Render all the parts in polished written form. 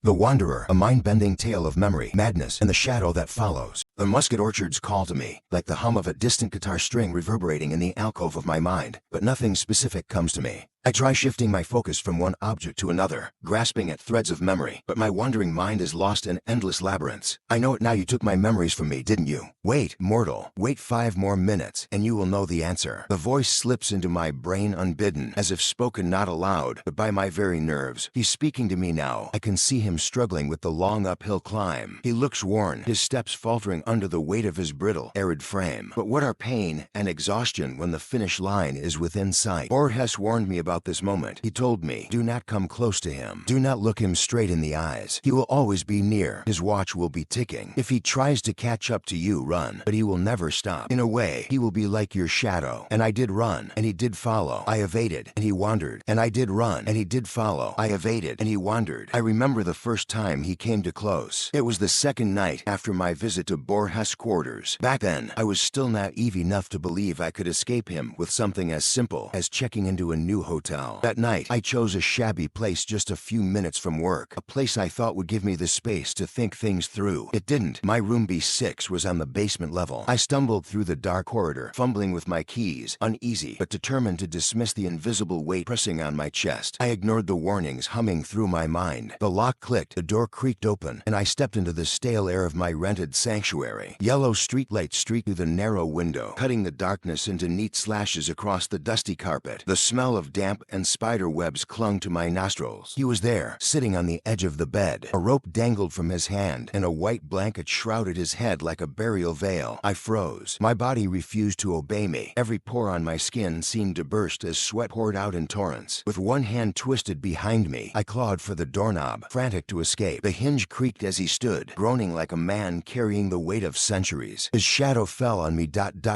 The Wanderer, a mind-bending tale of memory, madness, and the shadow that follows. The musket orchards call to me, like the hum of a distant guitar string reverberating in the alcove of my mind, but nothing specific comes to me. I try shifting my focus from one object to another, grasping at threads of memory, but my wandering mind is lost in endless labyrinths. I know it now. You took my memories from me, didn't you? Wait, mortal, wait 5 more minutes, and you will know the answer. The voice slips into my brain unbidden, as if spoken not aloud, but by my very nerves. He's speaking to me now. I can see him struggling with the long uphill climb. He looks worn, his steps faltering under the weight of his brittle, arid frame. But what are pain and exhaustion when the finish line is within sight? Borges warned me about this moment. He told me, do not come close to him. Do not look him straight in the eyes. He will always be near. His watch will be ticking. If he tries to catch up to you, run. But he will never stop. In a way, he will be like your shadow. And I did run, and he did follow. I evaded, and he wandered. And I did run, and he did follow. I evaded, and he wandered. I remember the first time he came too close. It was the second night after my visit to Borges' quarters. Back then, I was still naive enough to believe I could escape him with something as simple as checking into a new hotel. That night, I chose a shabby place just a few minutes from work, a place I thought would give me the space to think things through. It didn't. My room B6 was on the basement level. I stumbled through the dark corridor, fumbling with my keys, uneasy, but determined to dismiss the invisible weight pressing on my chest. I ignored the warnings humming through my mind. The lock clicked, the door creaked open, and I stepped into the stale air of my rented sanctuary. Yellow streetlights streaked through the narrow window, cutting the darkness into neat slashes across the dusty carpet. The smell of damp and spider webs clung to my nostrils. He was there, sitting on the edge of the bed. A rope dangled from his hand, and a white blanket shrouded his head like a burial veil. I froze. My body refused to obey me. Every pore on my skin seemed to burst as sweat poured out in torrents. With one hand twisted behind me, I clawed for the doorknob, frantic to escape. The hinge creaked as he stood, groaning like a man carrying the weight of centuries. His shadow fell on me.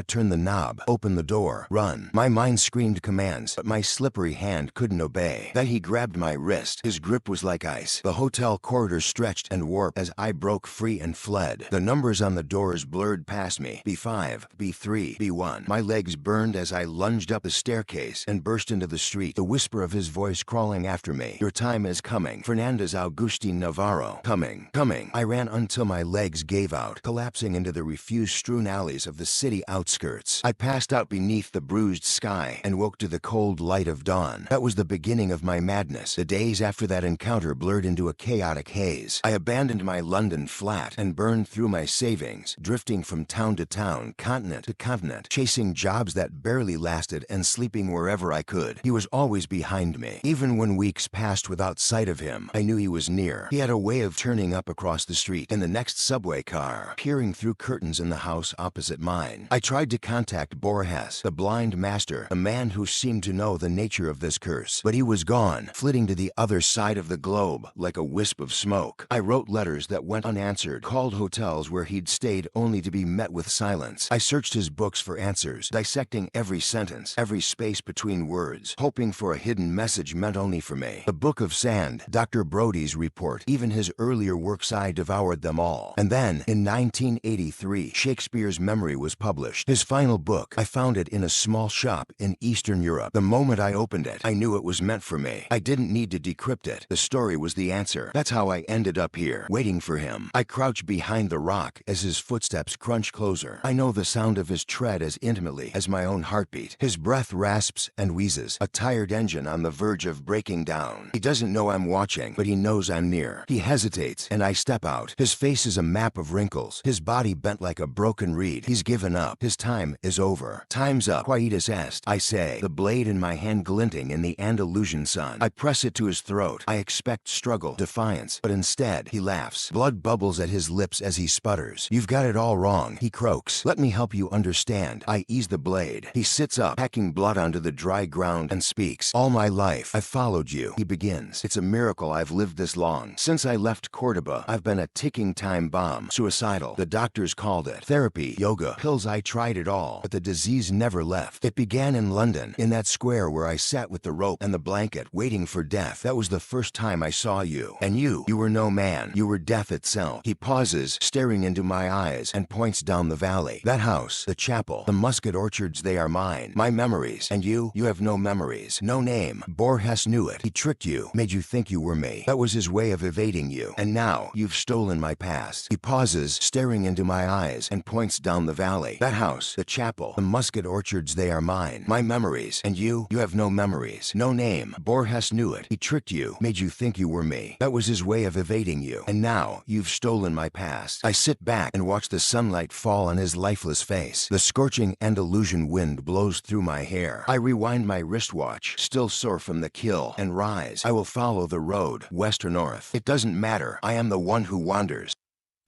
Turn the knob, open the door, run. My mind screamed commands, but my slippery hand couldn't obey. Then he grabbed my wrist. His grip was like ice. The hotel corridor stretched and warped as I broke free and fled. The numbers on the doors blurred past me. B5, B3, B1. My legs burned as I lunged up the staircase and burst into the street, the whisper of his voice crawling after me. Your time is coming. Fernandez Agustin Navarro. Coming, coming. I ran until my legs gave out, collapsing into the refuse-strewn alleys of the city outskirts. I passed out beneath the bruised sky and woke to the cold light of dawn. That was the beginning of my madness. The days after that encounter blurred into a chaotic haze. I abandoned my London flat and burned through my savings, drifting from town to town, continent to continent, chasing jobs that barely lasted and sleeping wherever I could. He was always behind me. Even when weeks passed without sight of him, I knew he was near. He had a way of turning up across the street in the next subway car, peering through curtains in the house opposite mine. I tried to contact Borges, the blind master, a man who seemed to know the nature of this curse, but he was gone, flitting to the other side of the globe like a wisp of smoke. I wrote letters that went unanswered, called hotels where he'd stayed only to be met with silence. I searched his books for answers, dissecting every sentence, every space between words, hoping for a hidden message meant only for me. The Book of Sand, Dr. Brody's report, even his earlier works, I devoured them all. And then, in 1983, Shakespeare's Memory was published. His final book. I found it in a small shop in Eastern Europe. The moment I opened it, I knew it was meant for me. I didn't need to decrypt it. The story was the answer. That's how I ended up here, waiting for him. I crouched behind the rock as his footsteps crunch closer. I know the sound of his tread as intimately as my own heartbeat. His breath rasps and wheezes, a tired engine on the verge of breaking down. He doesn't know I'm watching, but he knows I'm near. He hesitates, and I step out. His face is a map of wrinkles, his body bent like a broken reed. He's given up. His time is over. Time's up. Quietus est, I say, the blade in my hand glinting in the Andalusian sun. I press it to his throat. I expect struggle, defiance, but instead, he laughs. Blood bubbles at his lips as he sputters. You've got it all wrong, he croaks. Let me help you understand. I ease the blade. He sits up, packing blood onto the dry ground, and speaks. All my life, I've followed you, he begins. It's a miracle I've lived this long. Since I left Cordoba, I've been a ticking time bomb, suicidal. The The doctors called it therapy, yoga, pills. I tried it all, but the disease never left. It began in London, in that square where I sat with the rope and the blanket, waiting for death. That was the first time I saw you. And you were no man. You were death itself. He pauses, staring into my eyes, and points down the valley. That house, the chapel, the musket orchards, they are mine. My memories. And you have no memories. No name. Borges knew it. He tricked you, made you think you were me. That was his way of evading you. And now, you've stolen my past. He pauses, staring into my eyes, and points down the valley. That house, the chapel, the musket orchards, they are mine. My memories. And you have no memories. No name. Borges knew it. He tricked you, made you think you were me. That was his way of evading you. And now, you've stolen my past. I sit back and watch the sunlight fall on his lifeless face. The scorching Andalusian wind blows through my hair. I rewind my wristwatch, still sore from the kill, and rise. I will follow the road, west or north. It doesn't matter. I am the one who wanders.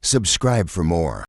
Subscribe for more.